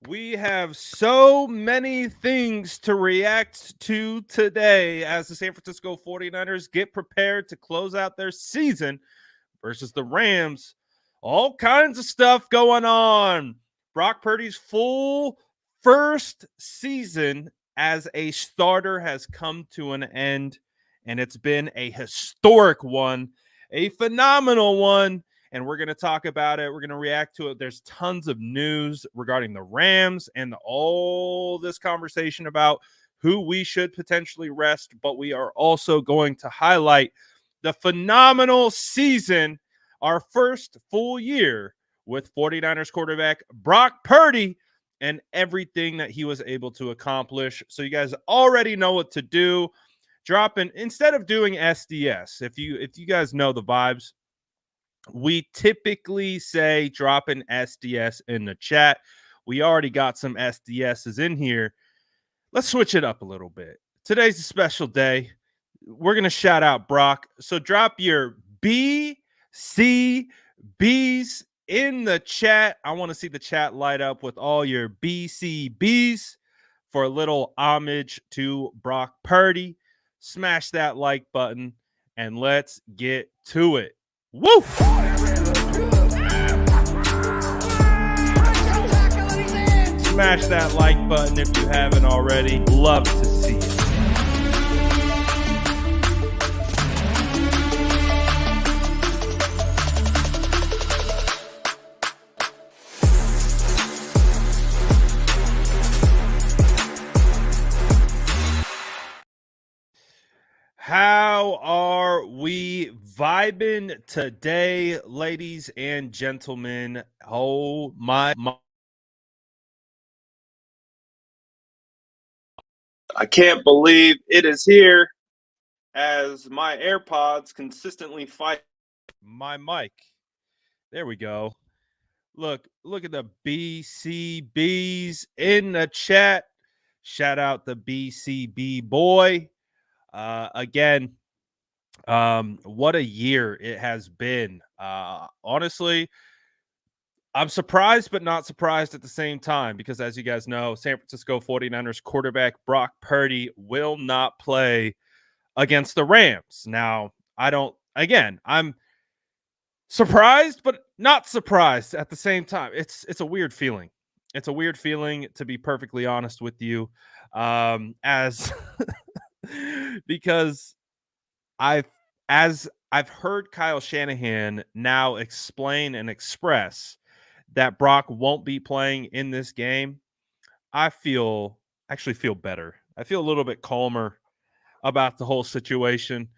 We have so many things to react to today as the San Francisco 49ers get prepared to close out their season versus the Rams. All kinds of stuff going on. Brock Purdy's full first season as a starter has come to an end, and it's been a historic one, a phenomenal one. And we're going to talk about it. We're going to react to it. There's tons of news regarding the Rams and all this conversation about who we should potentially rest, but we are also going to highlight the phenomenal season, our first full year with 49ers quarterback Brock Purdy and everything that he was able to accomplish. So you guys already know what to do. Dropping instead of doing SDS, if you guys know the vibes, we typically say drop an SDS in the chat. We already got some SDSs in here. Let's switch it up a little bit. Today's a special day. We're going to shout out Brock. So drop your BCBs in the chat. I want to see the chat light up with all your BCBs for a little homage to Brock Purdy. Smash that like button and let's get to it. Woo! Smash that like button if you haven't already. Love to see it. How are we vibing today, ladies and gentlemen? Oh my. I can't believe it is here as my AirPods consistently fight my mic. There we go. Look at the BCBs in the chat. Shout out the BCB boy. Again, what a year it has been. Honestly, I'm surprised, but not surprised at the same time, because as you guys know, San Francisco 49ers quarterback Brock Purdy will not play against the Rams. Now, I'm surprised, but not surprised at the same time. It's a weird feeling. It's a weird feeling, to be perfectly honest with you, as because as I've heard Kyle Shanahan now explain and express that Brock won't be playing in this game, I actually feel better. I feel a little bit calmer about the whole situation,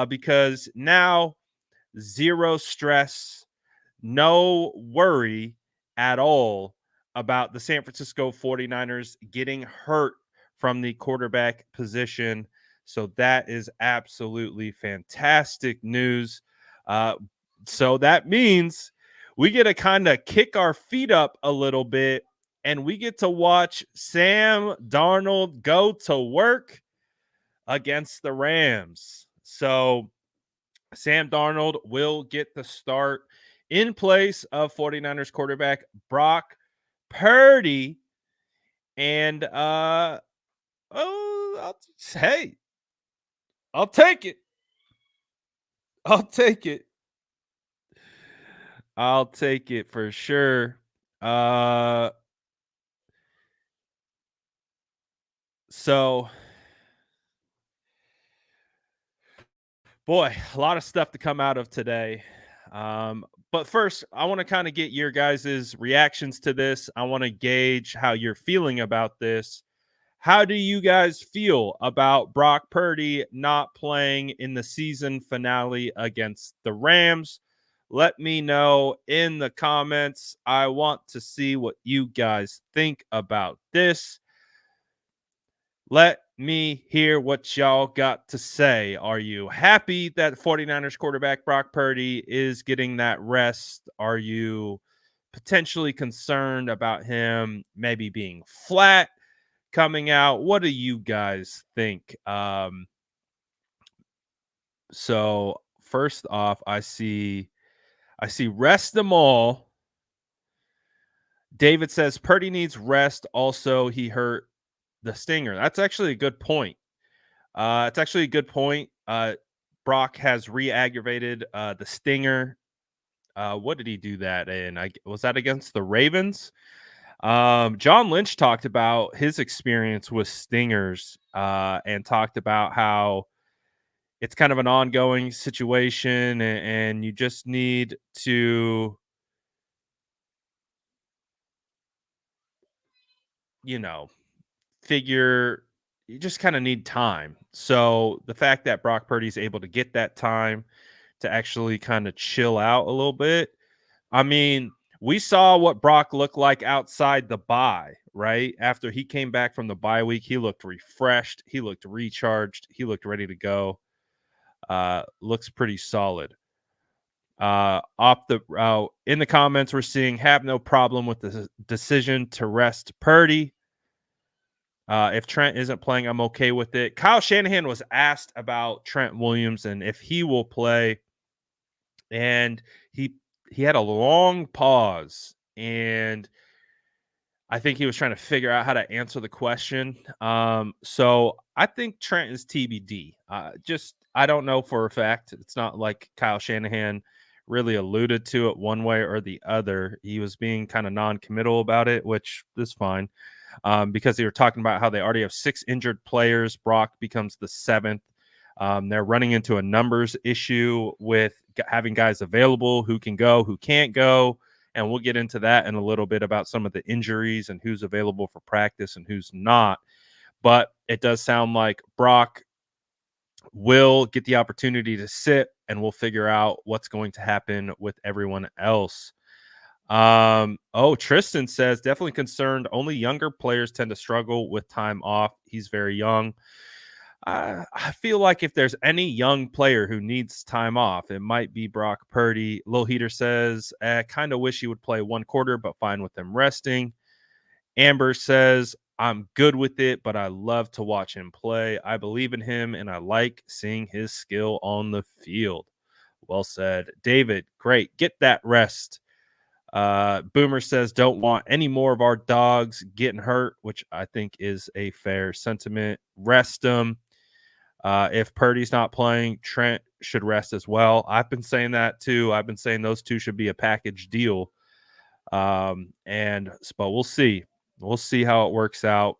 because now zero stress, no worry at all about the San Francisco 49ers getting hurt from the quarterback position. So that is absolutely fantastic news. So that means we get to kind of kick our feet up a little bit and we get to watch Sam Darnold go to work against the Rams. So Sam Darnold will get the start in place of 49ers quarterback Brock Purdy. And hey, I'll take it. I'll take it. I'll take it for sure. So boy, a lot of stuff to come out of today. But first, I want to kind of get your guys' reactions to this. I want to gauge how you're feeling about this. How do you guys feel about Brock Purdy not playing in the season finale against the Rams? Let me know in the comments. I want to see what you guys think about this. Let me hear what y'all got to say. Are you happy that 49ers quarterback Brock Purdy is getting that rest? Are you potentially concerned about him maybe being flat coming out? What do you guys think? So first off, I see rest them all. David says Purdy needs rest. Also, he hurt the stinger. That's actually a good point. It's actually a good point. Brock has re-aggravated the stinger. What did he do that in? Was that against the Ravens? John Lynch talked about his experience with stingers and talked about how it's kind of an ongoing situation and you just need to, you know, figure you just kind of need time. So the fact that Brock Purdy's able to get that time to actually kind of chill out a little bit. I mean, we saw what Brock looked like outside the bye, right? After he came back from the bye week, he looked refreshed, he looked recharged, he looked ready to go. Looks pretty solid. Off the in the comments, we're seeing have no problem with the decision to rest Purdy. If Trent isn't playing, I'm okay with it. Kyle Shanahan was asked about Trent Williams and if he will play, and he had a long pause, and I think he was trying to figure out how to answer the question. So I think Trent is TBD. Just I don't know for a fact. It's not like Kyle Shanahan really alluded to it one way or the other. He was being kind of non-committal about it, which is fine. Because they were talking about how they already have 6 injured players. Brock becomes the 7th. They're running into a numbers issue with having guys available who can go, who can't go. And we'll get into that in a little bit about some of the injuries and who's available for practice and who's not. But it does sound like Brock will get the opportunity to sit, and we'll figure out what's going to happen with everyone else. Tristan says definitely concerned. Only younger players tend to struggle with time off. He's very young. I feel like if there's any young player who needs time off, it might be Brock Purdy. Lil Heater says, I kind of wish he would play one quarter, but fine with him resting. Amber says, I'm good with it, but I love to watch him play. I believe in him, and I like seeing his skill on the field. Well said. David, great. Get that rest. Boomer says, don't want any more of our dogs getting hurt, which I think is a fair sentiment. Rest them. If Purdy's not playing, Trent should rest as well. I've been saying that too. I've been saying those two should be a package deal. But we'll see. We'll see how it works out.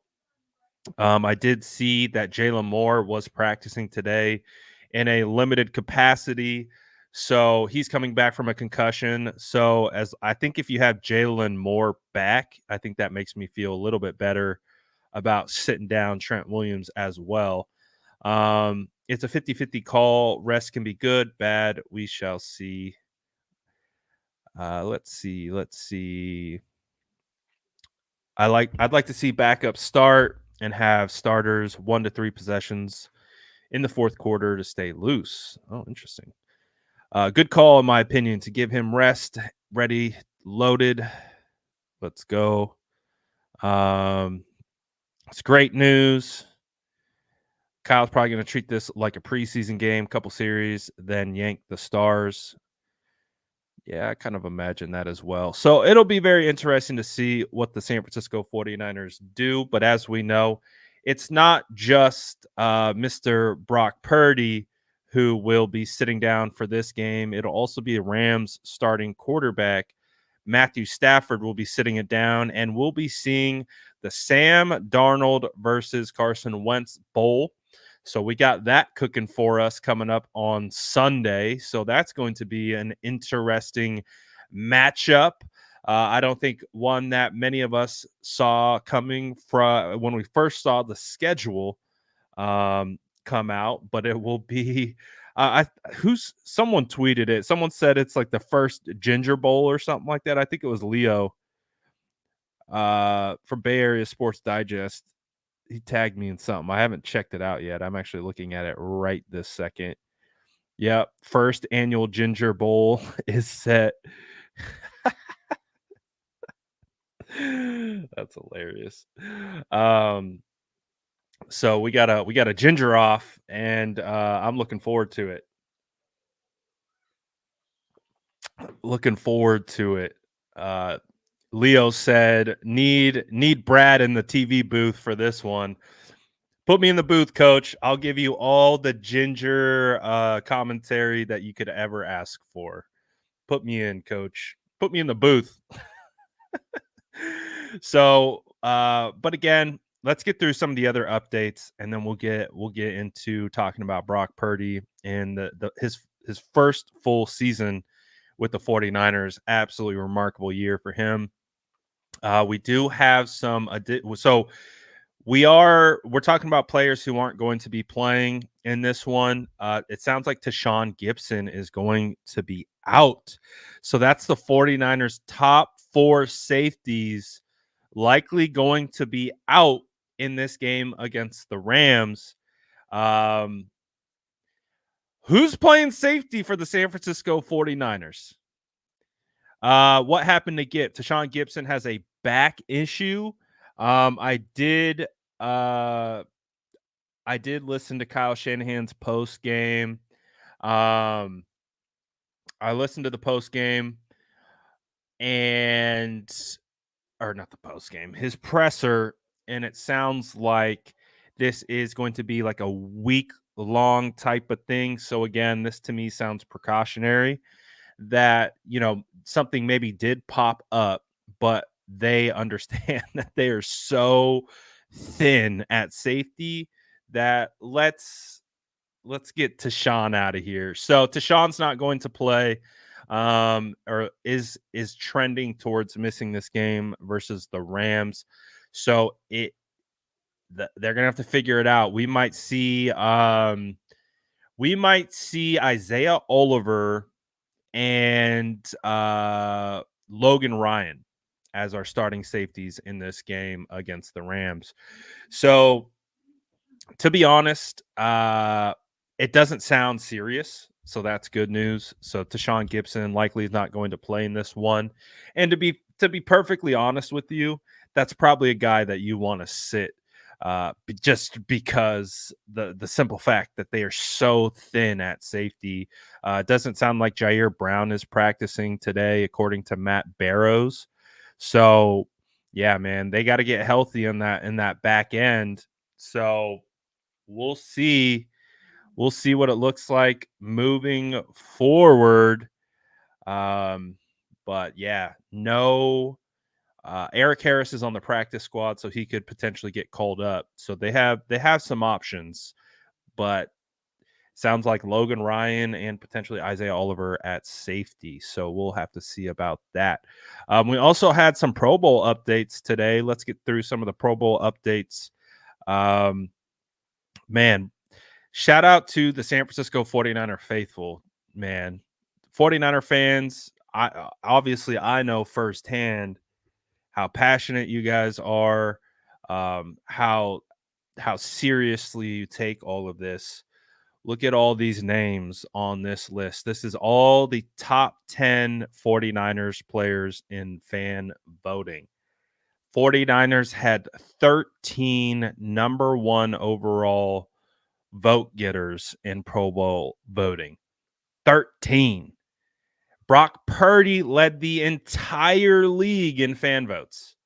I did see that Jalen Moore was practicing today in a limited capacity. So he's coming back from a concussion. So as I think if you have Jalen Moore back, I think that makes me feel a little bit better about sitting down Trent Williams as well. It's a 50-50 call. Rest can be good, bad. We shall see. Let's see. I'd like to see backup start and have starters 1 to 3 possessions in the fourth quarter to stay loose. Oh, interesting. Good call, in my opinion, to give him rest, ready, loaded. Let's go. It's great news. Kyle's probably going to treat this like a preseason game, couple series, then yank the stars. Yeah, I kind of imagine that as well. So it'll be very interesting to see what the San Francisco 49ers do. But as we know, it's not just Mr. Brock Purdy who will be sitting down for this game. It'll also be a Rams starting quarterback. Matthew Stafford will be sitting it down, and we'll be seeing the Sam Darnold versus Carson Wentz Bowl. So we got that cooking for us coming up on Sunday. So that's going to be an interesting matchup. I don't think one that many of us saw coming from when we first saw the schedule come out, but it will be. Someone tweeted it. Someone said it's like the first Ginger Bowl or something like that. I think it was Leo from Bay Area Sports Digest. He tagged me in something. I haven't checked it out yet. I'm actually looking at it right this second. Yep, first annual Ginger Bowl is set. That's hilarious. So we got a ginger off, and I'm looking forward to it. Looking forward to it. Leo said, need Brad in the TV booth for this one. Put me in the booth, coach. I'll give you all the ginger commentary that you could ever ask for. Put me in, coach. Put me in the booth. So, but again, let's get through some of the other updates, and then we'll get into talking about Brock Purdy and his first full season with the 49ers. Absolutely remarkable year for him. We do have some so we're talking about players who aren't going to be playing in this one. It sounds like Tashawn Gibson is going to be out. So that's the 49ers top 4 safeties likely going to be out in this game against the Rams. Who's playing safety for the San Francisco 49ers? What happened to Gib? Tashawn Gibson has a back issue. I did listen to Kyle Shanahan's post game. I listened to the post game or not the post game, his presser, and it sounds like this is going to be like a week long type of thing. So again, this to me sounds precautionary that, something maybe did pop up, but they understand that they are so thin at safety that let's get Tashawn out of here. So Tashawn's not going to play, or is trending towards missing this game versus the Rams. So they're gonna have to figure it out. We might see Isaiah Oliver and Logan Ryan as our starting safeties in this game against the Rams. So to be honest, it doesn't sound serious, so that's good news. So Tashawn Gibson likely is not going to play in this one. And to be perfectly honest with you, that's probably a guy that you want to sit, just because the simple fact that they are so thin at safety. It doesn't sound like Jair Brown is practicing today, according to Matt Barrows. So yeah, man, they got to get healthy in that back end. So we'll see what it looks like moving forward. But yeah, no, Eric Harris is on the practice squad, so he could potentially get called up. So they have some options, but sounds like Logan Ryan and potentially Isaiah Oliver at safety. So we'll have to see about that. We also had some Pro Bowl updates today. Let's get through some of the Pro Bowl updates. Man, shout out to the San Francisco 49er faithful, man. 49er fans, I know firsthand how passionate you guys are, how seriously you take all of this. Look at all these names on this list. This is all the top 10 49ers players in fan voting. 49ers had 13 number 1 overall vote getters in Pro Bowl voting. 13. Brock Purdy led the entire league in fan votes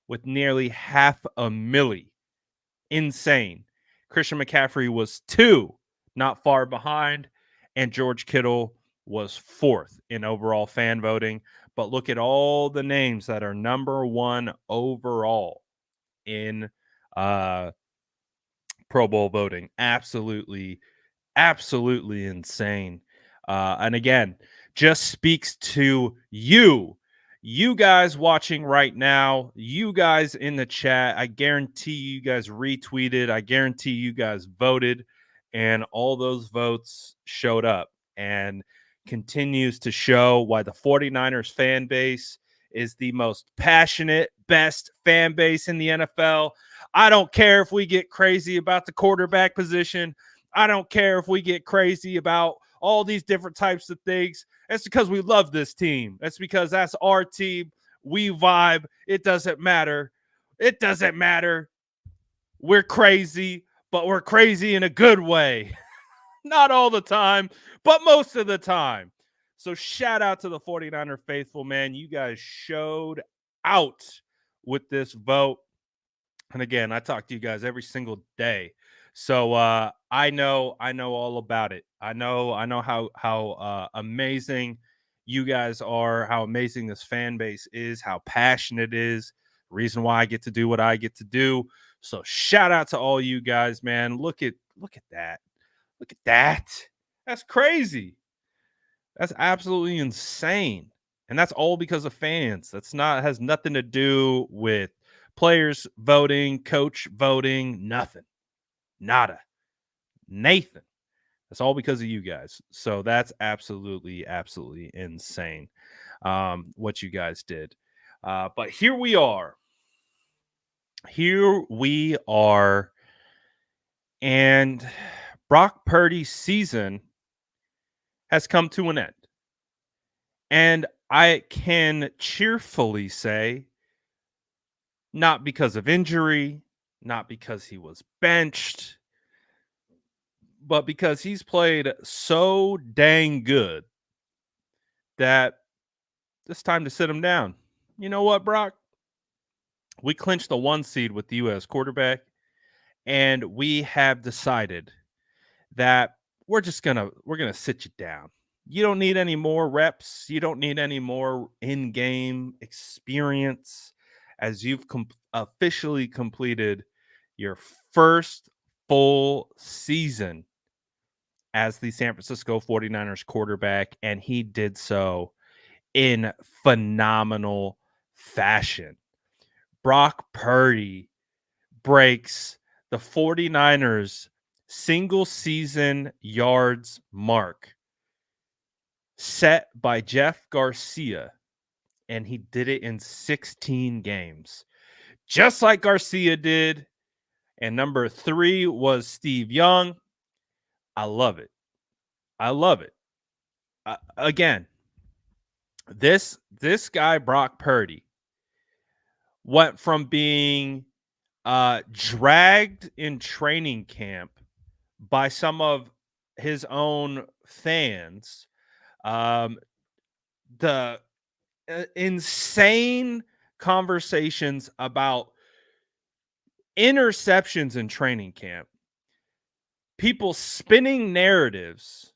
with nearly 500,000. Insane. Christian McCaffrey was 2, not far behind, and George Kittle was 4th in overall fan voting. But look at all the names that are number 1 overall in Pro Bowl voting. Absolutely insane. And again, just speaks to you guys watching right now, you guys in the chat. I guarantee you guys retweeted. I guarantee you guys voted, and all those votes showed up and continues to show why the 49ers fan base is the most passionate, best fan base in the NFL. I don't care if we get crazy about the quarterback position. I don't care if we get crazy about all these different types of things. It's because we love this team. That's because that's our team. We vibe. It doesn't matter. It doesn't matter. We're crazy, but we're crazy in a good way. Not all the time, but most of the time. So shout out to the 49er faithful, man. You guys showed out with this vote. And again, I talk to you guys every single day. So I know all about it. I know how amazing you guys are, how amazing this fan base is, how passionate it is. Reason why I get to do what I get to do. So shout out to all you guys, man. Look at that. Look at that. That's crazy. That's absolutely insane. And that's all because of fans. That's not has nothing to do with players voting, coach voting, nothing. Nada. Nathan. That's all because of you guys. So that's absolutely insane. What you guys did. But here we are. Here we are. And Brock Purdy's season has come to an end. And I can cheerfully say, not because of injury, not because he was benched, but because he's played so dang good that it's time to sit him down. You know what, Brock? We clinched the 1 seed with the U.S. quarterback, and we have decided that we're gonna sit you down. You don't need any more reps. You don't need any more in-game experience, as you've officially completed your first full season as the San Francisco 49ers quarterback, and he did so in phenomenal fashion. Brock Purdy breaks the 49ers single season yards mark set by Jeff Garcia, and he did it in 16 games, just like Garcia did. And number 3 was Steve Young. I love it. I love it. Again, this guy Brock Purdy went from being dragged in training camp by some of his own fans. The insane conversations about interceptions in training camp, people spinning narratives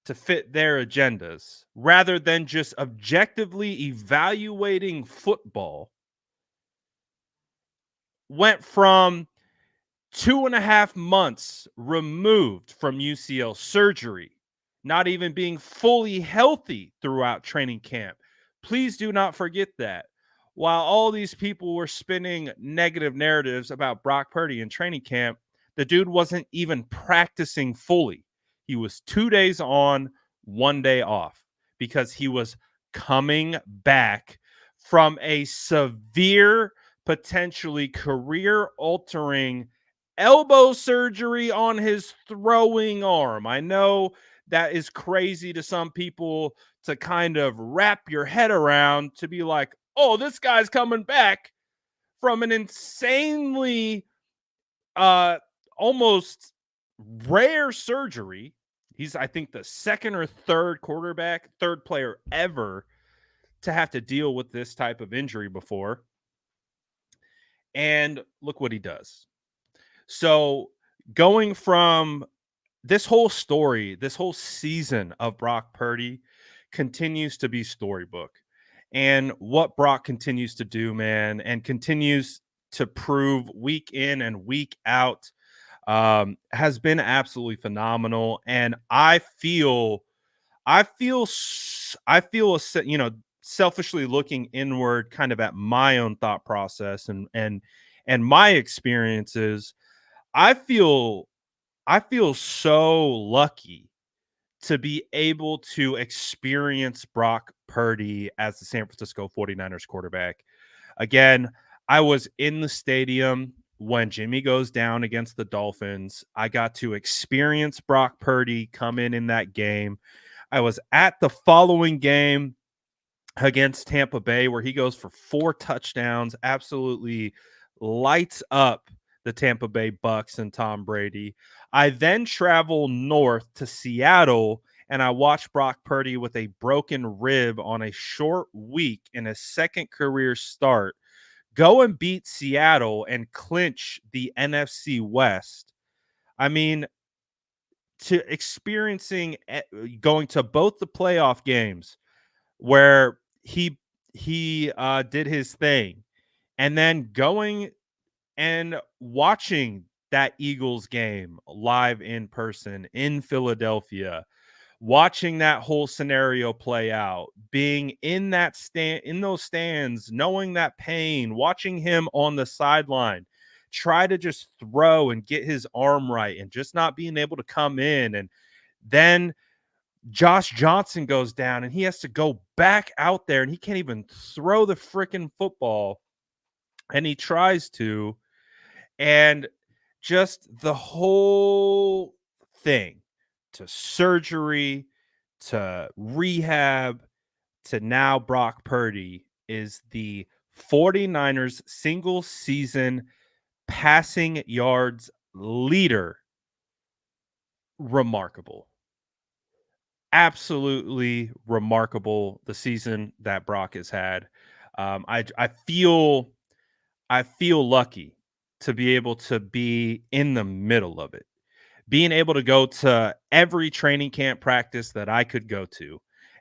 to fit their agendas rather than just objectively evaluating football, went from 2.5 months removed from UCL surgery, not even being fully healthy throughout training camp. Please do not forget that. While all these people were spinning negative narratives about Brock Purdy in training camp, the dude wasn't even practicing fully. He was 2 days on, 1 day off, because he was coming back from a severe, potentially career-altering elbow surgery on his throwing arm. I know that is crazy to some people to kind of wrap your head around, to be like, oh, this guy's coming back from an insanely almost rare surgery. He's, I think, the second or third player ever to have to deal with this type of injury before. And look what he does. So going from this whole story, this whole season of Brock Purdy continues to be storybook. And what Brock continues to do, man, and continues to prove week in and week out, has been absolutely phenomenal. And I feel, selfishly looking inward, kind of at my own thought process and my experiences. I feel so lucky to be able to experience Brock Purdy as the San Francisco 49ers quarterback. Again, I was in the stadium when Jimmy goes down against the Dolphins. I got to experience Brock Purdy come in that game. I was at the following game against Tampa Bay where he goes for 4 touchdowns, absolutely lights up the Tampa Bay Bucks and Tom Brady. I then travel north to Seattle and I watched Brock Purdy with a broken rib on a short week in his second career start go and beat Seattle and clinch the NFC West. I mean, to experiencing going to both the playoff games where he did his thing, and then going and watching that Eagles game live in person in Philadelphia, watching that whole scenario play out, being in that stand in those stands, knowing that pain, watching him on the sideline try to just throw and get his arm right and just not being able to come in. And then Josh Johnson goes down and he has to go back out there and he can't even throw the freaking football, and he tries to. And just the whole thing, to surgery, to rehab, to now Brock Purdy is the 49ers single season passing yards leader. Remarkable. Absolutely remarkable, the season that Brock has had. I feel lucky to be able to be in the middle of it, being able to go to every training camp practice that I could go to,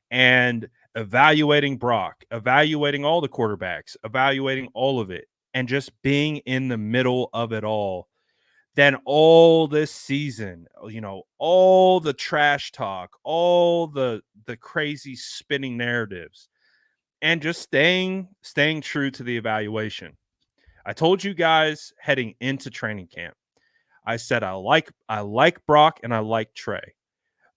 and evaluating Brock, evaluating all the quarterbacks, evaluating all of it, and just being in the middle of it all. Then all this season, all the trash talk, all the crazy spinning narratives, and just staying true to the evaluation. I told you guys heading into training camp, I said I like Brock and I like Trey.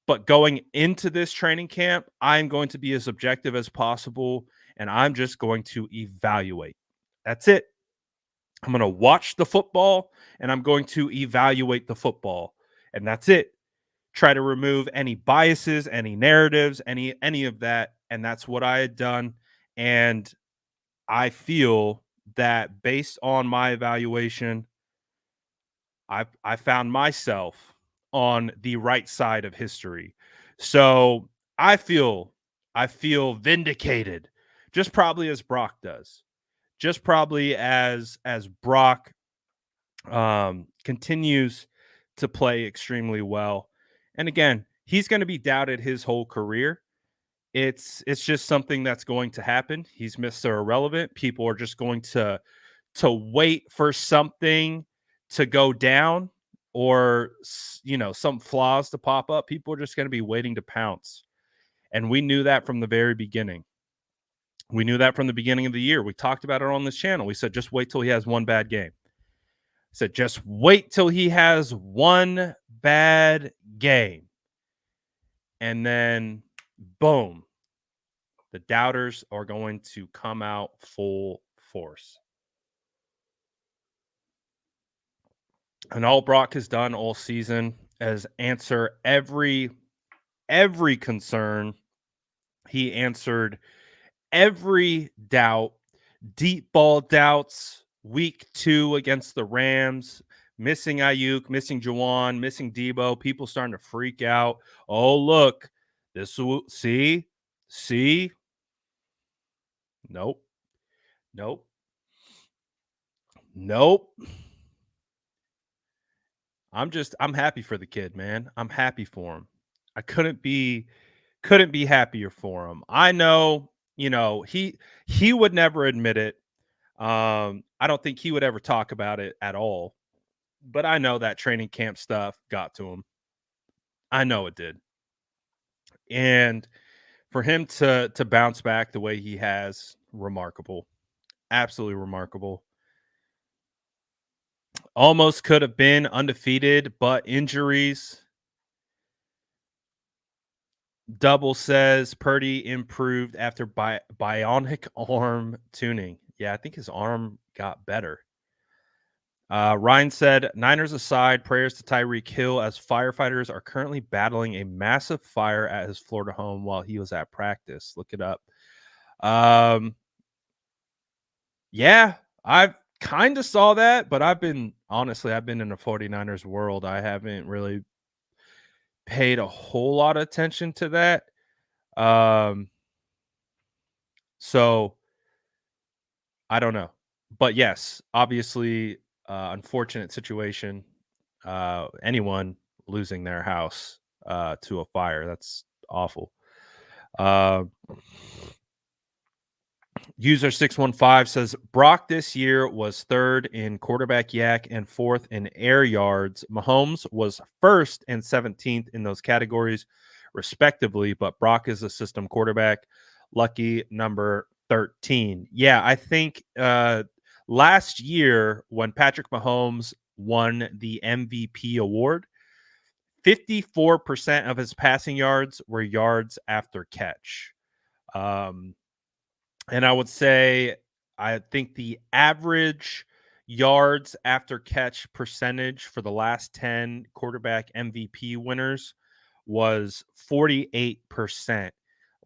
But going into this training camp, I'm going to be as objective as possible and I'm just going to evaluate. That's it. I'm going to watch the football and I'm going to evaluate the football. And that's it. Try to remove any biases, any narratives, any of that, and that's what I had done. And I feel that based on my evaluation, I found myself on the right side of history. So I feel I feel vindicated, just probably as Brock does. Just probably as Brock continues to play extremely well. And again, he's going to be doubted his whole career. It's just something that's going to happen. He's Mr. Irrelevant. People are just going to wait for something to go down, or some flaws to pop up. People are just going to be waiting to pounce, and we knew that from the very beginning. We knew that from the beginning of the year. We talked about it on this channel. We said just wait till he has one bad game. Said just wait till he has one bad game, and then boom, the doubters are going to come out full force. And all Brock has done all season is answer every concern. He answered every doubt, deep ball doubts, week 2 against the Rams, missing Ayuk, missing Jawan, missing Debo, people starting to freak out. Oh, look, this will see. Nope. Nope. Nope. I'm happy for the kid, man. I'm happy for him. I couldn't be happier for him. I know, he would never admit it. I don't think he would ever talk about it at all. But I know that training camp stuff got to him. I know it did. And for him to bounce back the way he has, remarkable. Absolutely remarkable. Almost could have been undefeated, but injuries. Double says Purdy improved after bionic arm tuning. Yeah, I think his arm got better. Ryan said, Niners aside, prayers to Tyreek Hill as firefighters are currently battling a massive fire at his Florida home while he was at practice. Look it up. Yeah, I kind of saw that, but I've been in the 49ers world. I haven't really paid a whole lot of attention to that. Um, so I don't know. But yes, obviously, unfortunate situation. Anyone losing their house to a fire, that's awful. Uh, User 615 says Brock this year was third in quarterback yak and fourth in air yards. Mahomes was first and 17th in those categories, respectively, but Brock is a system quarterback. Lucky number 13. Yeah, I think last year when Patrick Mahomes won the MVP award, 54% of his passing yards were yards after catch. Um, and I would say, I think the average yards after catch percentage for the last 10 quarterback MVP winners was 48%.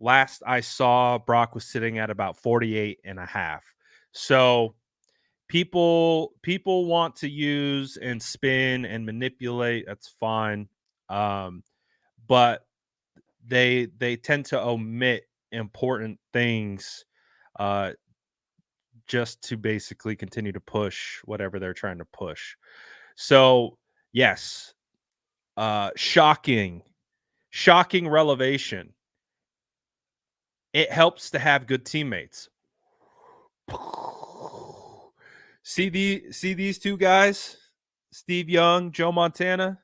Last I saw, Brock was sitting at about 48 and a half. So people want to use and spin and manipulate. That's fine. Um, but they tend to omit important things uh just to basically continue to push whatever they're trying to push. So, yes, shocking revelation. It helps to have good teammates. See these two guys, Steve Young, Joe Montana.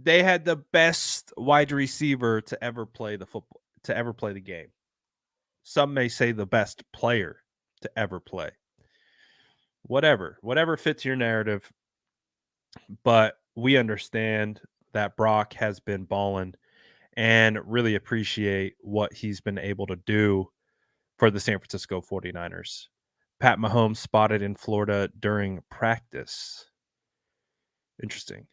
They had the best wide receiver to ever play the game. Some may say the best player to ever play. Whatever fits your narrative. But we understand that Brock has been balling and really appreciate what he's been able to do for the San Francisco 49ers. Pat Mahomes spotted in Florida during practice. Interesting.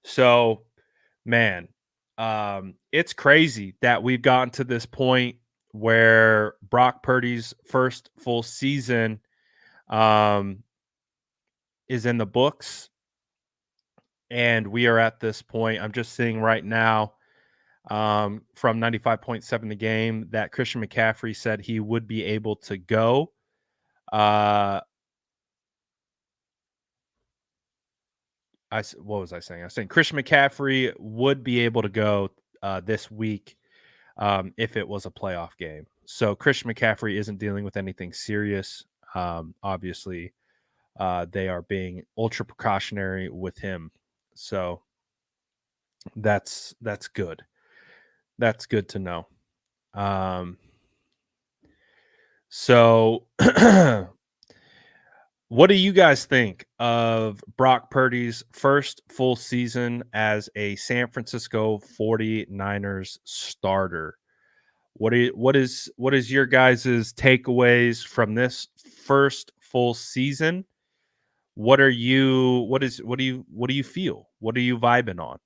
So, man, it's crazy that we've gotten to this point where Brock Purdy's first full season is in the books. And we are at this point. I'm just seeing right now from 95.7 The Game that Christian McCaffrey said he would be able to go. What was I saying? I was saying Christian McCaffrey would be able to go this week if it was a playoff game. So Christian McCaffrey isn't dealing with anything serious. Obviously, they are being ultra precautionary with him. So that's good. That's good to know. So what do you guys think of Brock Purdy's first full season as a San Francisco 49ers starter? What is your guys' takeaways from this first full season? What do you feel? What are you vibing on?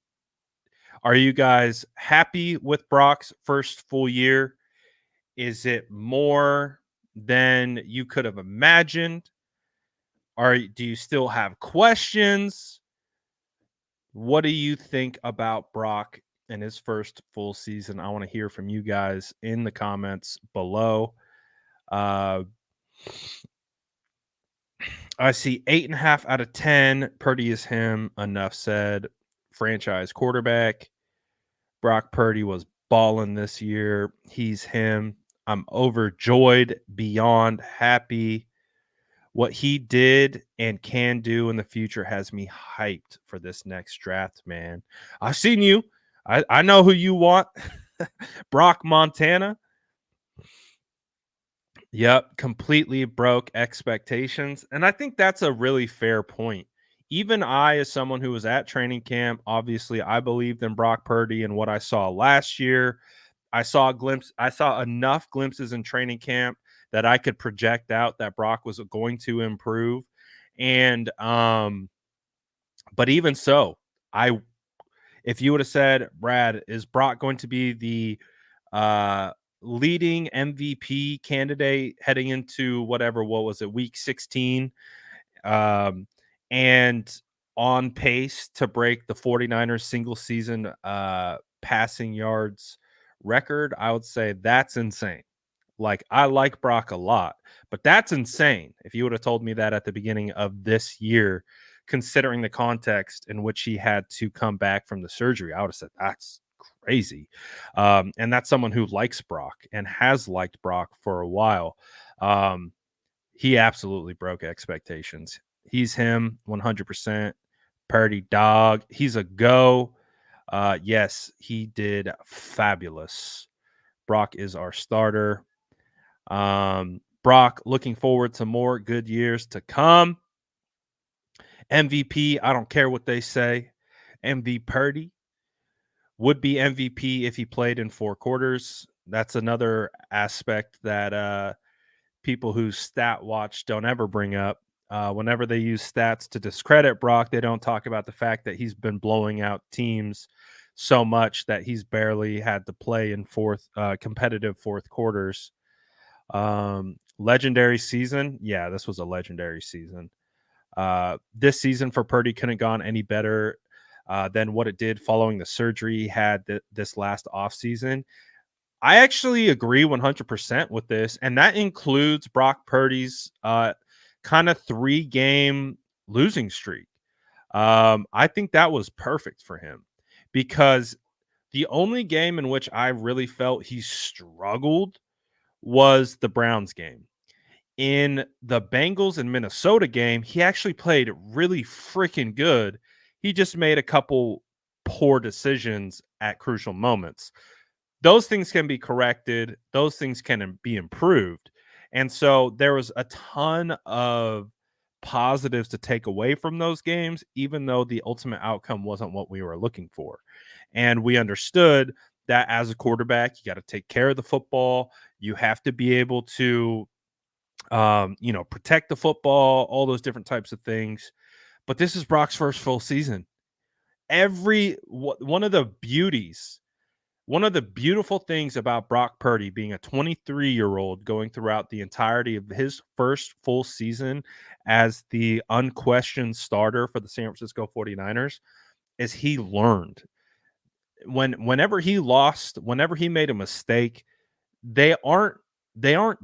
Are you guys happy with Brock's first full year? Is it more than you could have imagined? Do you still have questions? What do you think about Brock in his first full season? I want to hear from you guys in the comments below. I see 8.5 out of 10. Purdy is him. Enough said. Franchise quarterback. Brock Purdy was balling this year. He's him. I'm overjoyed, beyond happy. What he did and can do in the future has me hyped for this next draft, man. I've seen you. I know who you want. Brock Montana. Yep, completely broke expectations. And I think that's a really fair point. Even I, as someone who was at training camp, obviously I believed in Brock Purdy and what I saw last year. I saw enough glimpses in training camp that I could project out that Brock was going to improve. And but even so, if you would have said, Brad, is Brock going to be the leading MVP candidate heading into what was it, week 16? And on pace to break the 49ers single season passing yards record, I would say that's insane. Like, I like Brock a lot, but that's insane. If you would have told me that at the beginning of this year, considering the context in which he had to come back from the surgery, I would have said that's crazy. And that's someone who likes Brock and has liked Brock for a while. Um, he absolutely broke expectations. He's him 100%. Purdy dog. He's a go. Yes, he did fabulous. Brock is our starter. Brock, looking forward to more good years to come. MVP, I don't care what they say. MV Purdy would be MVP if he played in 4 quarters. That's another aspect that people who stat watch don't ever bring up. Whenever they use stats to discredit Brock, they don't talk about the fact that he's been blowing out teams so much that he's barely had to play in competitive fourth quarters. Legendary season. Yeah, this was a legendary season. This season for Purdy couldn't have gone any better than what it did following the surgery he had this last offseason. I actually agree 100% with this, and that includes Brock Purdy's kind of 3-game losing streak. I think that was perfect for him because the only game in which I really felt he struggled was the Browns game. In the Bengals and Minnesota game, he actually played really freaking good. He just made a couple poor decisions at crucial moments. Those things can be corrected. Those things can be improved. And so there was a ton of positives to take away from those games, even though the ultimate outcome wasn't what we were looking for. And we understood that as a quarterback, you got to take care of the football. You have to be able to, protect the football, all those different types of things. But this is Brock's first full season. One of the beautiful things about Brock Purdy being a 23-year-old going throughout the entirety of his first full season as the unquestioned starter for the San Francisco 49ers is he learned. Whenever he lost, whenever he made a mistake, they aren't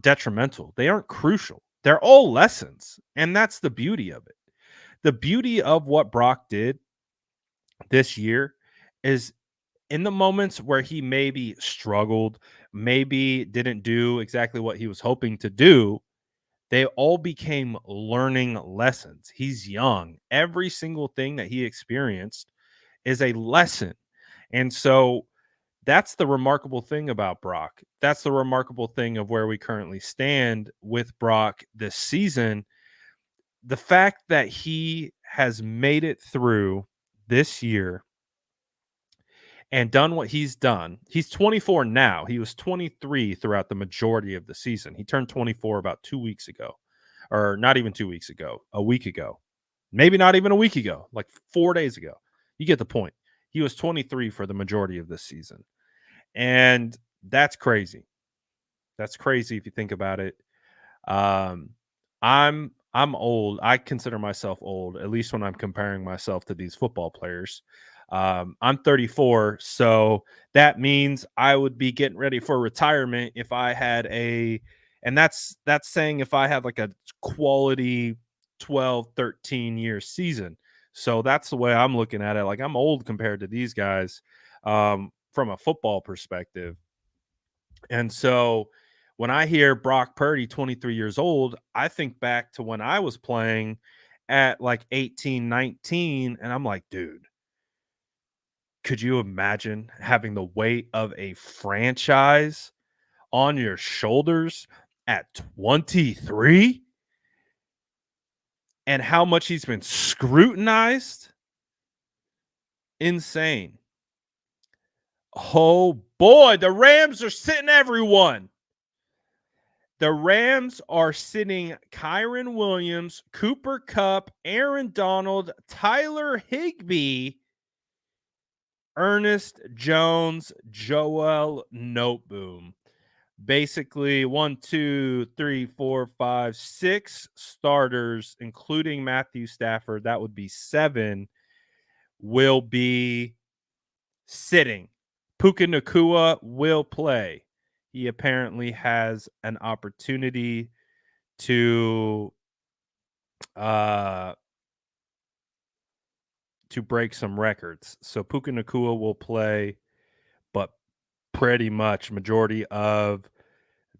detrimental. They aren't crucial. They're all lessons, and that's the beauty of it. The beauty of what Brock did this year is in the moments where he maybe struggled, maybe didn't do exactly what he was hoping to do, they all became learning lessons. He's young. Every single thing that he experienced is a lesson. And so that's the remarkable thing about Brock. That's the remarkable thing of where we currently stand with Brock this season. The fact that he has made it through this year and done what he's done. He's 24 now. He was 23 throughout the majority of the season. He turned 24 about 2 weeks ago, or not even 2 weeks ago, a week ago, maybe not even a week ago, like 4 days ago. You get the point. He was 23 for the majority of this season. And that's crazy. That's crazy if you think about it. Um, I'm old. I consider myself old, at least when I'm comparing myself to these football players. I'm 34, so that means I would be getting ready for retirement if I had and that's saying if I had like a quality 12, 13-year season. So that's the way I'm looking at it. Like, I'm old compared to these guys from a football perspective. And so when I hear Brock Purdy, 23 years old, I think back to when I was playing at like 18, 19, and I'm like, dude, could you imagine having the weight of a franchise on your shoulders at 23 and how much he's been scrutinized? Insane. Oh boy, the Rams are sitting everyone. The Rams are sitting Kyren Williams, Cooper Kupp, Aaron Donald, Tyler Higbee, Ernest Jones, Joel Noteboom. basically 1, 2, 3, 4, 5, 6 starters, including Matthew Stafford. That would be 7, will be sitting. Puka Nakua will play. He apparently has an opportunity to uh break some records. So Puka Nakua will play, but pretty much majority of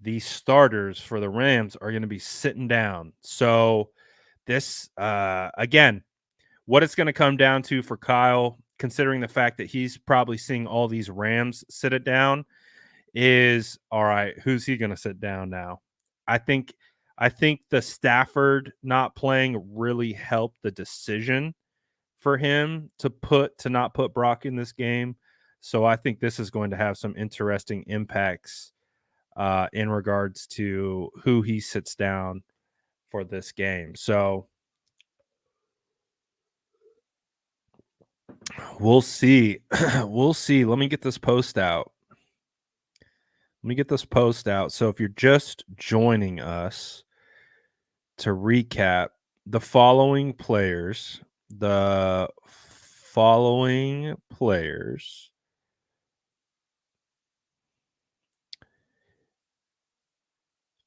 the starters for the Rams are going to be sitting down. So this again, what it's going to come down to for Kyle, considering the fact that he's probably seeing all these Rams sit it down, is all right, who's he going to sit down now? I think the Stafford not playing really helped the decision for him to not put Brock in this game. So I think this is going to have some interesting impacts in regards to who he sits down for this game. So we'll see. We'll see. Let me get this post out. So if you're just joining us, to recap, the following players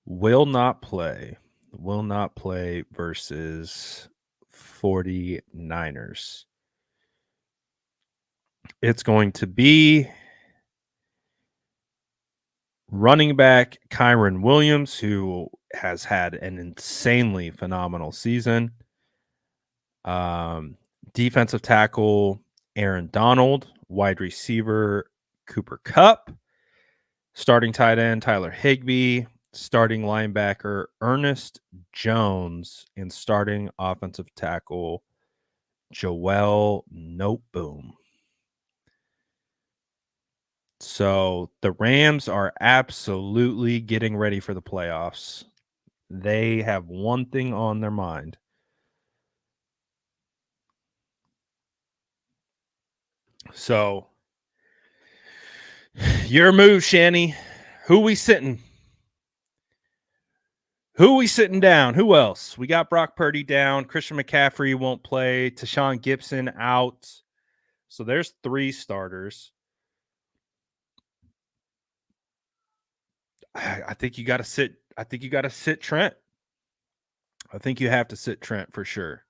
will not play versus 49ers. It's going to be running back Kyron Williams, who has had an insanely phenomenal season. Defensive tackle Aaron Donald, wide receiver Cooper Kupp, starting tight end Tyler Higbee, starting linebacker Ernest Jones, and starting offensive tackle Joel Noteboom. So the Rams are absolutely getting ready for the playoffs. They have one thing on their mind. So your move, Shanny. Who we sitting? Down? Who else? We got Brock Purdy down. Christian McCaffrey won't play. Tashawn Gibson out. So there's 3 starters. I think you got to sit. I think you got to sit Trent. I think you have to sit Trent for sure.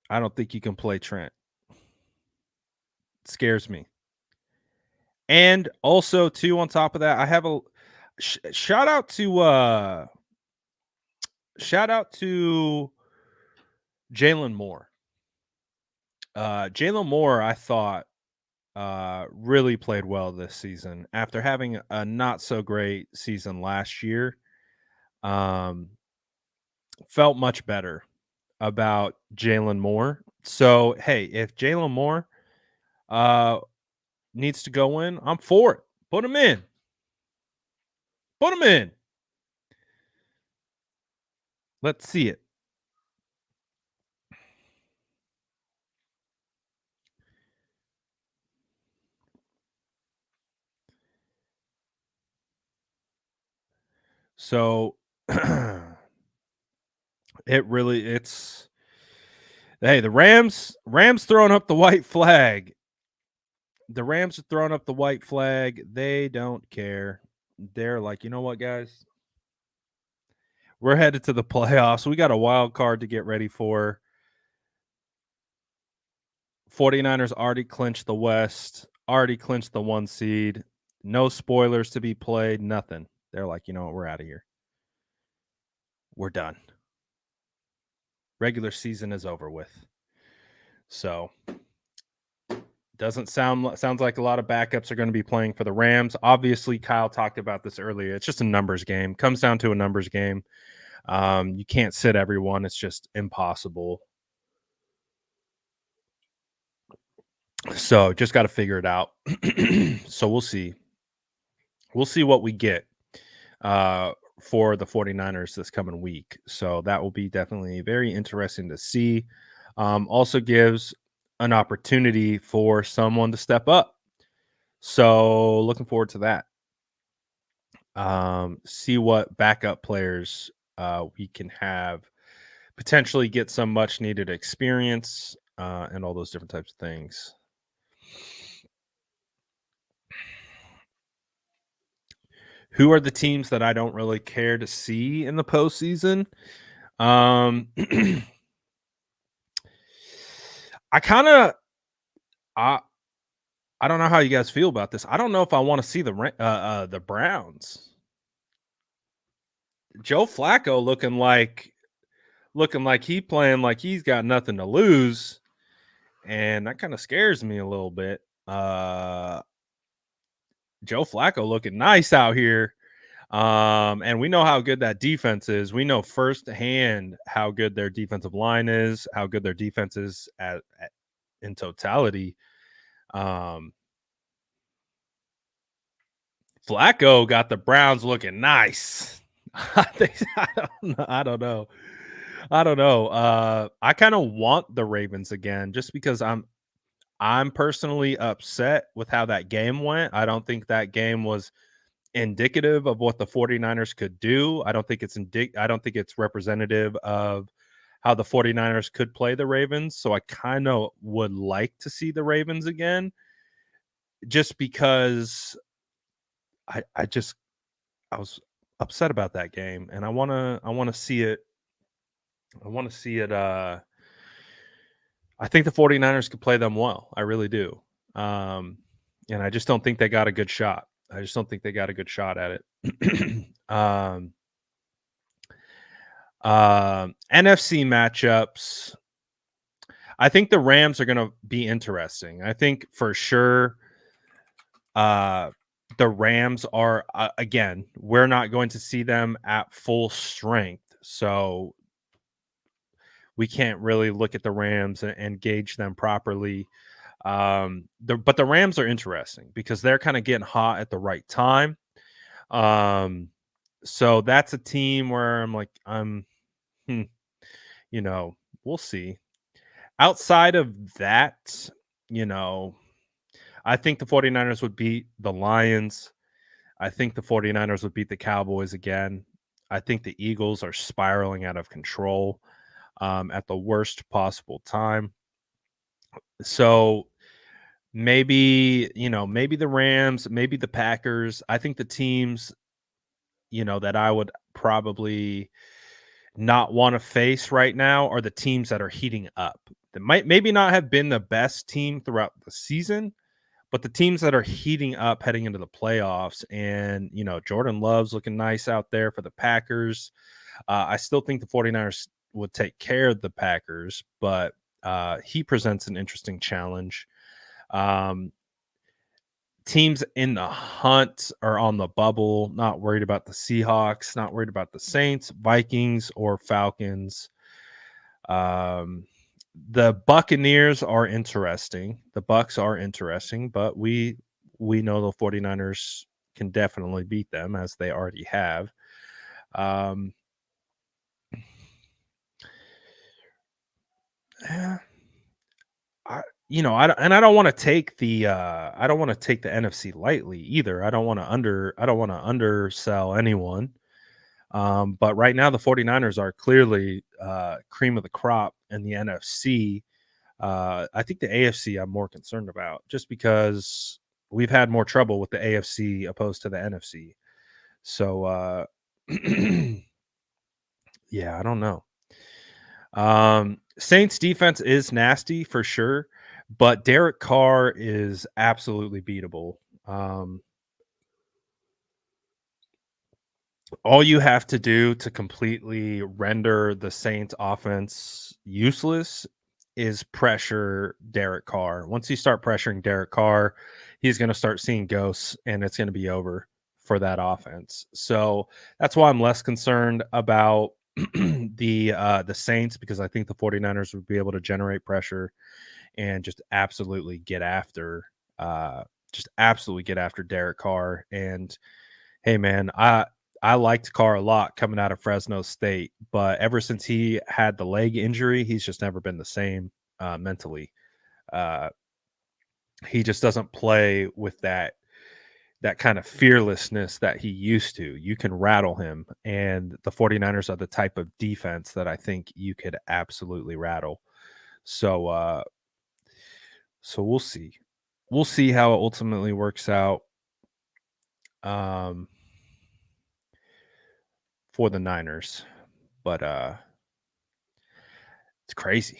I don't think you can play Trent. It scares me. And also, too, on top of that, I have a shout out to Jalen Moore. Jalen Moore, I thought, really played well this season after having a not so great season last year. Felt much better about Jalen Moore. So hey, if Jalen Moore needs to go in, I'm for it. Put him in. Let's see it. So it's hey, the Rams throwing up the white flag. The Rams are throwing up the white flag. They don't care. They're like, you know what, guys? We're headed to the playoffs. We got a wild card to get ready for. 49ers already clinched the West, already clinched the 1 seed. No spoilers to be played, nothing. They're like, you know what, we're out of here. We're done. Regular season is over with. So sounds like a lot of backups are going to be playing for the Rams. Obviously, Kyle talked about this earlier. It's just a numbers game. Comes down to a numbers game. You can't sit everyone. It's just impossible. So just got to figure it out. So we'll see. We'll see what we get for the 49ers this coming week. So that will be definitely very interesting to see. Also gives an opportunity for someone to step up. So looking forward to that. See what backup players we can have, potentially get some much needed experience, and all those different types of things. Who are the teams that I don't really care to see in the postseason? Um, I kind of I I don't know how you guys feel about this. I don't know if I want to see the Browns. Joe Flacco looking like he playing like he's got nothing to lose, and that kind of scares me a little bit. Joe Flacco looking nice out here. And we know how good that defense is. We know firsthand how good their defensive line is, how good their defense is in totality. Um, Flacco got the Browns looking nice. I don't know. I don't know. I kind of want the Ravens again, just because I'm personally upset with how that game went. I don't think that game was indicative of what the 49ers could do. I don't think it's representative of how the 49ers could play the Ravens. So I kind of would like to see the Ravens again, just because I just I was upset about that game, and I want to see it. I want to see it. I think the 49ers could play them well. I really do. Um, and I just don't think they got a good shot. I just don't think they got a good shot at it. NFC matchups. I think the Rams are going to be interesting. I think for sure uh, the Rams are, again, we're not going to see them at full strength. So we can't really look at the Rams and gauge them properly. But the Rams are interesting because they're kind of getting hot at the right time. So that's a team where I'm like, hmm, we'll see. Outside of that, you know, I think the 49ers would beat the Lions. I think the 49ers would beat the Cowboys again. I think the Eagles are spiraling out of control at the worst possible time. So maybe the Rams, maybe the Packers. I think the teams, that I would probably not want to face right now are the teams that are heating up. That might maybe not have been the best team throughout the season, but the teams that are heating up heading into the playoffs. And, Jordan Love's looking nice out there for the Packers. I still think the 49ers would take care of the Packers, but he presents an interesting challenge. Um, Teams in the hunt are on the bubble, not worried about the Seahawks, not worried about the Saints, Vikings, or Falcons. Um, the Buccaneers are interesting. The Bucks are interesting, but we know the 49ers can definitely beat them, as they already have. Yeah, I don't want to take the NFC lightly either. I don't want to undersell anyone. But right now the 49ers are clearly cream of the crop in the NFC. I think the AFC I'm more concerned about, just because we've had more trouble with the AFC opposed to the NFC. So yeah, I don't know. Saints defense is nasty for sure, but Derek Carr is absolutely beatable. Um, all you have to do to completely render the Saints offense useless is pressure Derek Carr. Once you start pressuring Derek Carr, he's going to start seeing ghosts, and it's going to be over for that offense. So that's why I'm less concerned about the Saints, because I think the 49ers would be able to generate pressure and uh just absolutely get after Derek Carr. And hey man, I liked Carr a lot coming out of Fresno State, but ever since he had the leg injury, he's just never been the same mentally. Uh He just doesn't play with that kind of fearlessness that he used to. You can rattle him, and the 49ers are the type of defense that I think you could absolutely rattle. So so we'll see. We'll see how it ultimately works out um for the Niners. But it's crazy.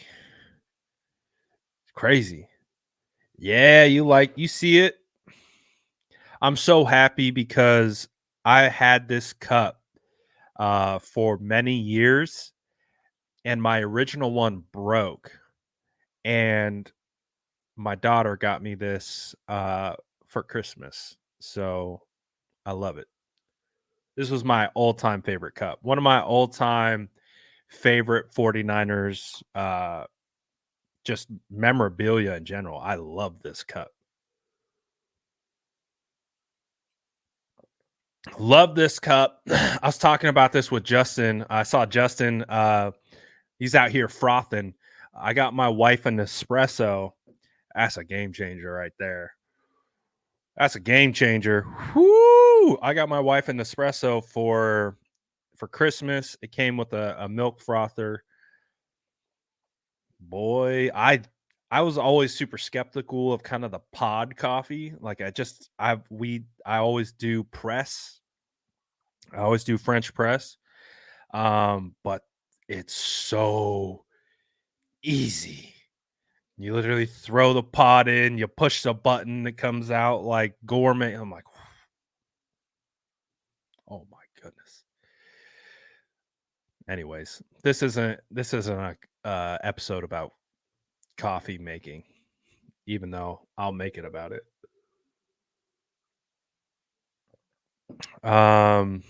It's crazy. Yeah, you see it. I'm so happy because I had this cup for many years, and my original one broke, and my daughter got me this for Christmas. So I love it. This was my all-time favorite cup. One of my all-time favorite 49ers just memorabilia in general. I love this cup. Love this cup. I was talking about this with Justin. I saw Justin. He's out here frothing. I got my wife an espresso. That's a game changer right there. That's a game changer. Whoo! I got my wife an espresso for Christmas. It came with a milk frother. Boy, I was always super skeptical of kind of the pod coffee. Like I always do press. I always do French press. But it's so easy. You literally throw the pod in, you push the button, it comes out like gourmet. I'm like, oh my goodness. Anyways, this isn't a episode about coffee making, even though I'll make it about it. Um,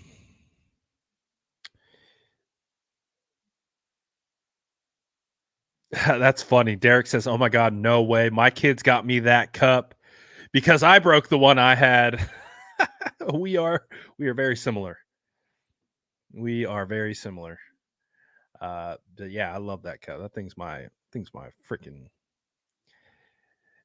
that's funny. Derek says, "Oh my god, no way! My kids got me that cup because I broke the one I had." we are we are very similar. We are very similar. But yeah, I love that cup. That thing's my freaking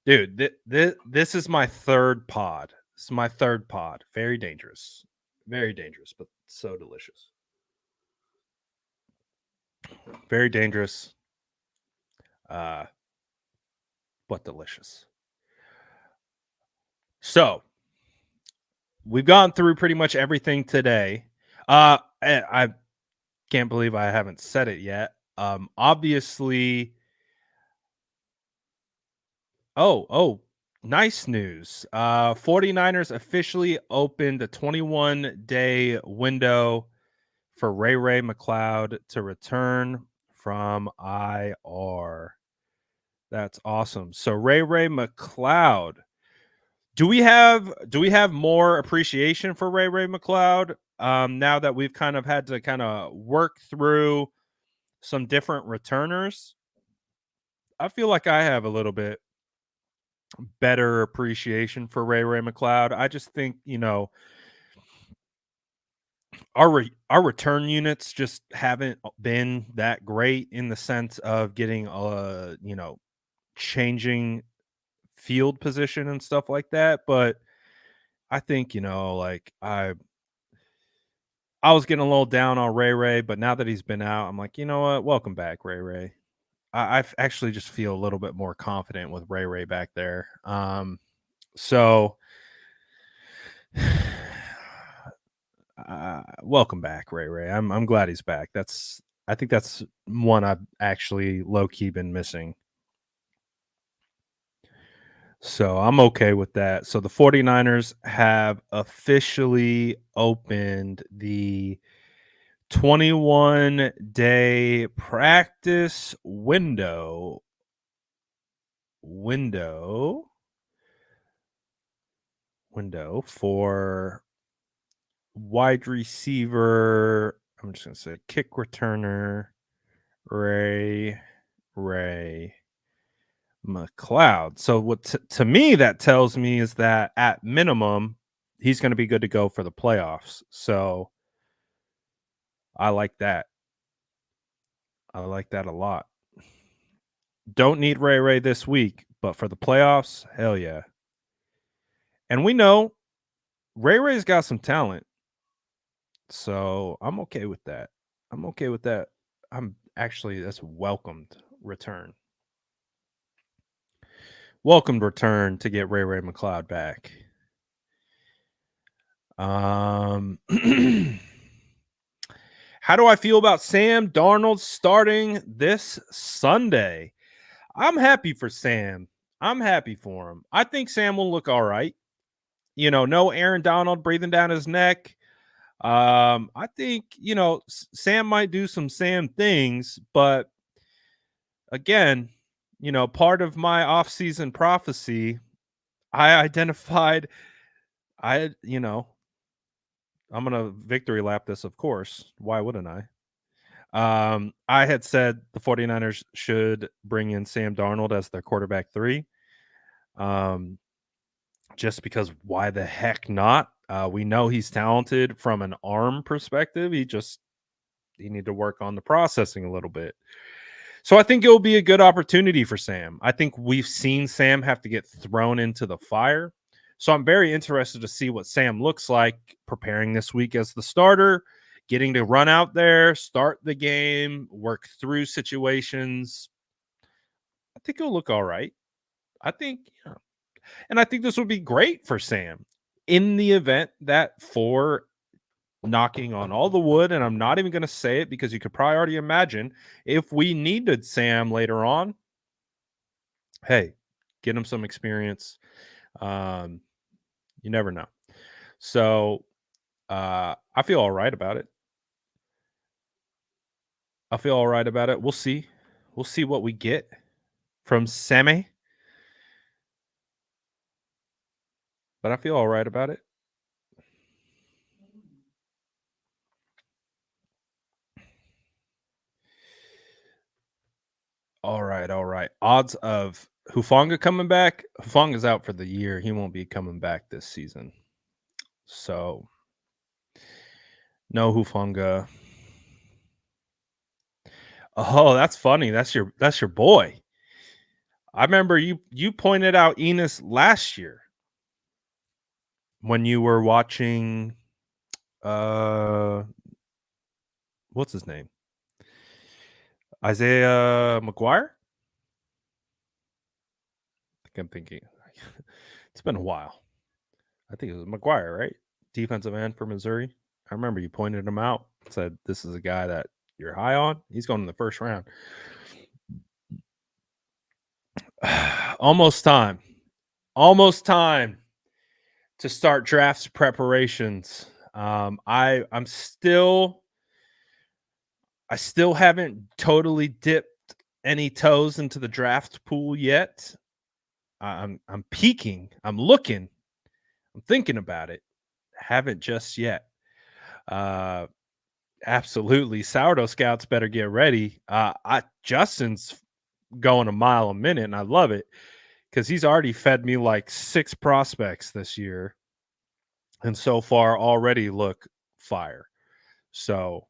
dude. This is my third pod. This is my third pod. Very dangerous, but so delicious. Very dangerous, uh, but delicious. So we've gone through pretty much everything today. I can't believe I haven't said it yet. Obviously, oh, nice news. 49ers officially opened a 21-day window for Ray McLeod to return from IR. That's awesome. So Ray McLeod, do we have more appreciation for Ray McLeod now that we've kind of had to kind of work through some different returners? I feel like I have a little bit better appreciation for Ray McLeod. I just think, our return units just haven't been that great in the sense of getting changing field position and stuff like that, but I think, like I was getting a little down on Ray, but now that he's been out, I'm like, you know what? Welcome back, Ray. Actually just feel a little bit more confident with Ray back there. So welcome back, Ray. I'm glad he's back. I think that's one I've actually low key been missing. So I'm okay with that. So the 49ers have officially opened the 21-day practice window for wide receiver. I'm just going to say kick returner Ray McLeod. So what to me that tells me is that at minimum he's going to be good to go for the playoffs. So I like that. I like that a lot. Don't need Ray Ray this week, but for the playoffs, hell yeah. And we know Ray Ray's got some talent, so I'm okay with that. I'm okay with that. I'm actually that's a welcomed return. Welcomed return to get Ray Ray McLeod back. How do I feel about Sam Darnold starting this Sunday? I'm happy for Sam. I'm happy for him. I think Sam will look all right. No Aaron Donald breathing down his neck. I think, Sam might do some Sam things, but again, part of my offseason prophecy, I identified, I'm going to victory lap this, of course. Why wouldn't I? I had said the 49ers should bring in Sam Darnold as their quarterback 3. Just because why the heck not? We know he's talented from an arm perspective. He need to work on the processing a little bit. So I think it will be a good opportunity for Sam. I think we've seen Sam have to get thrown into the fire. So I'm very interested to see what Sam looks like preparing this week as the starter, getting to run out there, start the game, work through situations. I think he'll look all right. I think, and I think this would be great for Sam in the event that for knocking on all the wood, and I'm not even going to say it because you could probably already imagine if we needed Sam later on, hey, get him some experience. You never know. So I feel all right about it. We'll see. We'll see what we get from Sammy. But I feel all right about it. All right. Odds of Hufanga coming back. Hufanga's out for the year. He won't be coming back this season. So no Hufanga. Oh, that's funny. That's your boy. I remember you pointed out Enos last year when you were watching what's his name? Isaiah McGuire? I think I'm thinking it's been a while. I think it was McGuire, right? Defensive end for Missouri. I remember you pointed him out, said this is a guy that you're high on. He's going in the first round. Almost time to start drafts preparations. I still haven't totally dipped any toes into the draft pool yet. I'm peeking. I'm looking. I'm thinking about it. Haven't just yet. Absolutely. Sourdough Scouts better get ready. Justin's going a mile a minute, and I love it because he's already fed me like 6 prospects this year, and so far already look fire. So,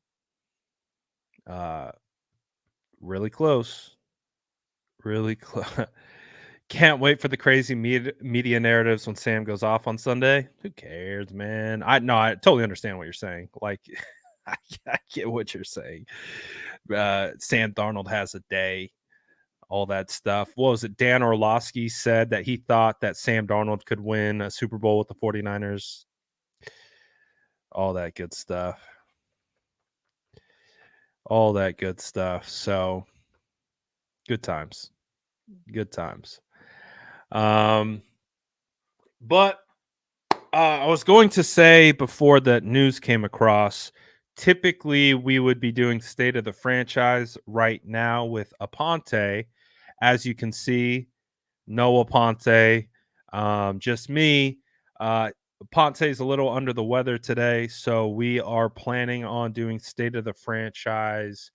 really close. Really close. Can't wait for the crazy media narratives when Sam goes off on Sunday. Who cares, man? I totally understand what you're saying. Like, I get what you're saying. Sam Darnold has a day, all that stuff. What was it? Dan Orlovsky said that he thought that Sam Darnold could win a Super Bowl with the 49ers. All that good stuff. So, good times. But I was going to say before that news came across, typically we would be doing state of the franchise right now with Aponte. As you can see, no Aponte, just me. Aponte's a little under the weather today, so we are planning on doing state of the franchise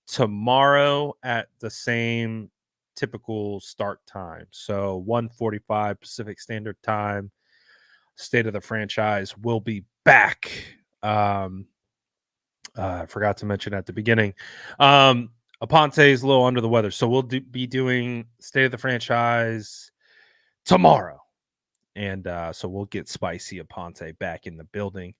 tomorrow at the same typical start time. So 1:45 Pacific Standard Time. State of the franchise will be back. I forgot to mention at the beginning. Aponte is a little under the weather, so we'll be doing State of the Franchise tomorrow. And so we'll get Spicy Aponte back in the building.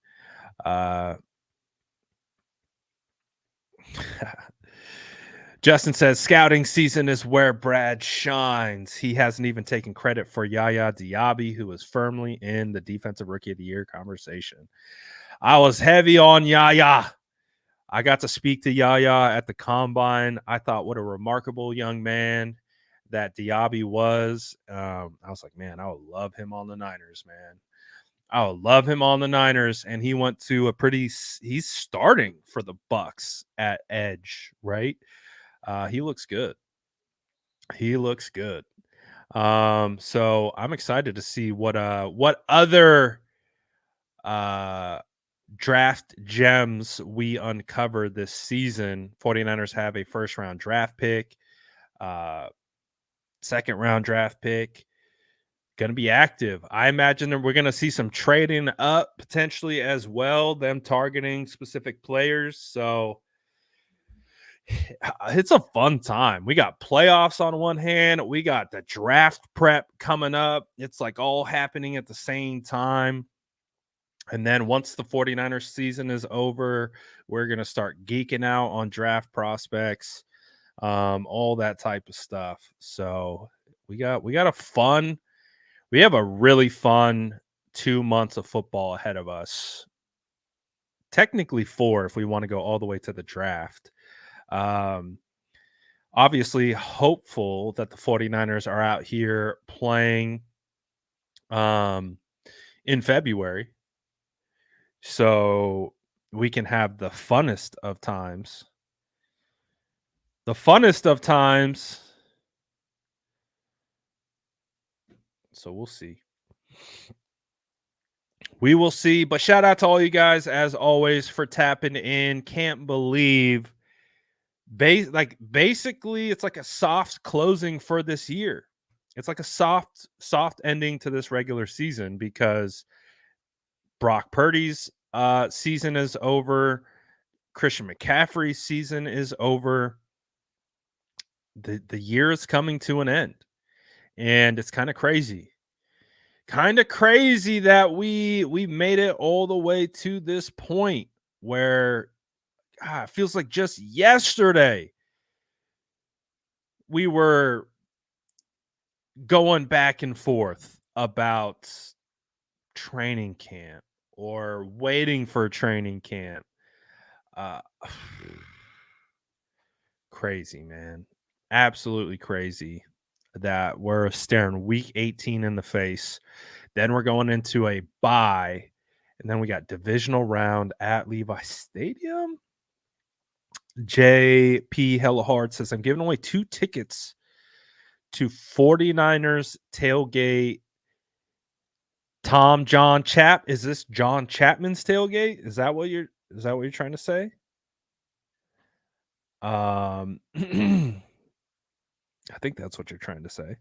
Justin says scouting season is where Brad shines. He hasn't even taken credit for Yaya Diaby, who is firmly in the Defensive Rookie of the Year conversation. I was heavy on Yaya. I got to speak to Yaya at the Combine. I thought what a remarkable young man that Diaby was. I was like, man, I would love him on the Niners, man. I would love him on the Niners. And he went to he's starting for the Bucks at edge, right? He looks good. He looks good. So I'm excited to see what other draft gems we uncover this season. 49ers have a first round draft pick, second round draft pick. Going to be active. I imagine that we're going to see some trading up potentially as well, them targeting specific players. So it's a fun time. We got playoffs on one hand. We got the draft prep coming up. It's like all happening at the same time. And then once the 49ers season is over, we're going to start geeking out on draft prospects, all that type of stuff. So we have a really fun 2 months of football ahead of us. Technically 4 if we want to go all the way to the draft. Obviously hopeful that the 49ers are out here playing in February. So we can have the funnest of times. The funnest of times. So we'll see. We will see. But shout out to all you guys, as always, for tapping in. Can't believe basically it's like a soft closing for this year. It's like a soft ending to this regular season because Brock Purdy's season is over. Christian McCaffrey's season is over. The year is coming to an end. And it's kind of crazy. Kind of crazy that we made it all the way to this point where it feels like just yesterday we were going back and forth about training camp or waiting for training camp. Crazy, man. Absolutely crazy that we're staring week 18 in the face. Then we're going into a bye. And then we got divisional round at Levi Stadium. JP Hella Hard says, I'm giving away 2 tickets to 49ers tailgate. John Chap. Is this John Chapman's tailgate? Is that what you're trying to say? I think that's what you're trying to say.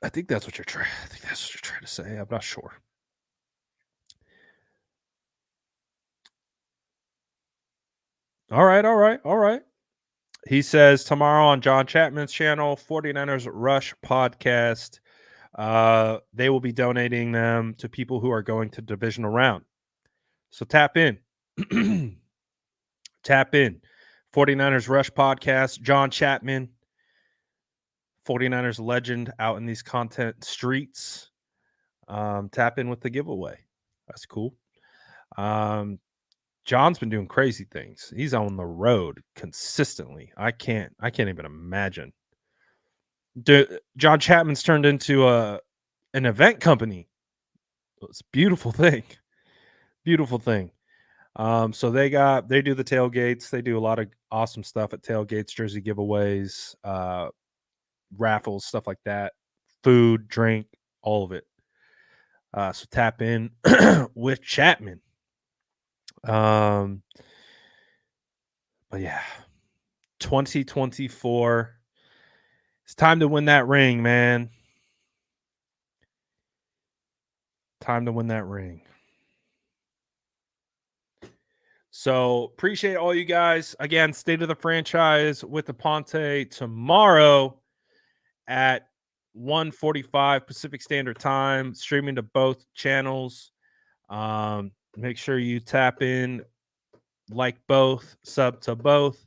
I think that's what you're trying to say. I'm not sure. All right. He says tomorrow on John Chapman's channel, 49ers Rush podcast. They will be donating them to people who are going to divisional round. So tap in. Tap in. 49ers Rush podcast. John Chapman, 49ers legend out in these content streets. Tap in with the giveaway. That's cool. John's been doing crazy things. He's on the road consistently. I can't even imagine. John Chapman's turned into an event company. It's a beautiful thing. Beautiful thing. So they do the tailgates. They do a lot of awesome stuff at tailgates, jersey giveaways, raffles, stuff like that. Food, drink, all of it. So tap in with Chapman. But yeah, 2024. It's time to win that ring, man. Time to win that ring. So appreciate all you guys. Again, State of the Franchise with the Ponte tomorrow at 1:45 Pacific Standard Time, streaming to both channels. Make sure you tap in, like both, sub to both,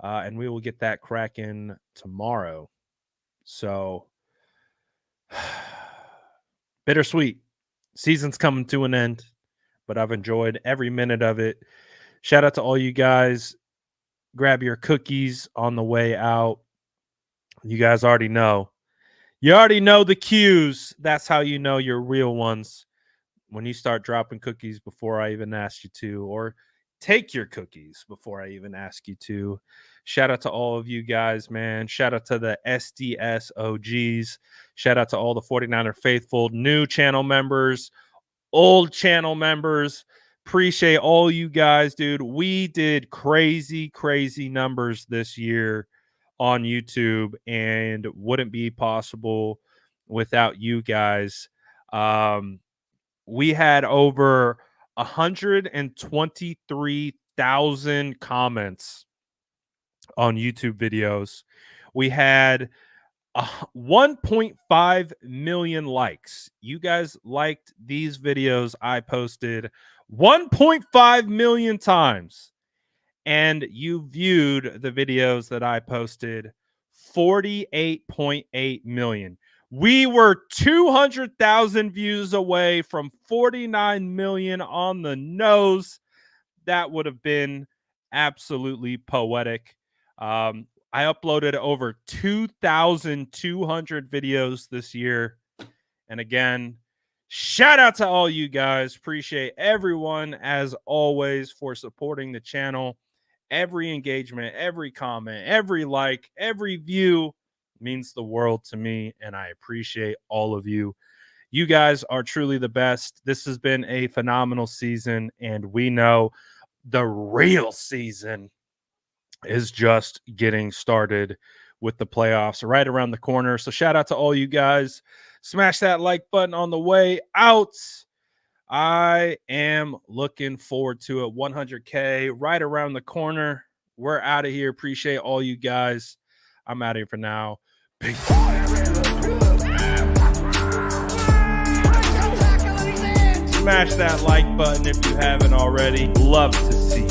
and we will get that cracking tomorrow. So bittersweet. Season's coming to an end, but I've enjoyed every minute of it. Shout out to all you guys. Grab your cookies on the way out. You guys already know. You already know the cues. That's how you know you're real ones. When you start dropping cookies before I even ask you to, or take your cookies before I even ask you to. Shout out to all of you guys, man. Shout out to the SDS OGs. Shout out to all the 49er faithful, new channel members, old channel members. Appreciate all you guys, dude. We did crazy numbers this year on YouTube, and wouldn't be possible without you guys. We had over 123,000 comments on YouTube videos. We had 1.5 million likes. You guys liked these videos I posted 1.5 million times. And you viewed the videos that I posted 48.8 million. We were 200,000 views away from 49 million on the nose. That would have been absolutely poetic. I uploaded over 2,200 videos this year. And again, shout out to all you guys. Appreciate everyone, as always, for supporting the channel. Every engagement, every comment, every like, every view means the world to me, and I appreciate all of you. You guys are truly the best. This has been a phenomenal season, and we know the real season is just getting started with the playoffs right around the corner. So shout out to all you guys. Smash that like button on the way out. I am looking forward to it. 100K right around the corner. We're out of here. Appreciate all you guys. I'm out of here for now. Peace. Smash that like button if you haven't already. Love to see you.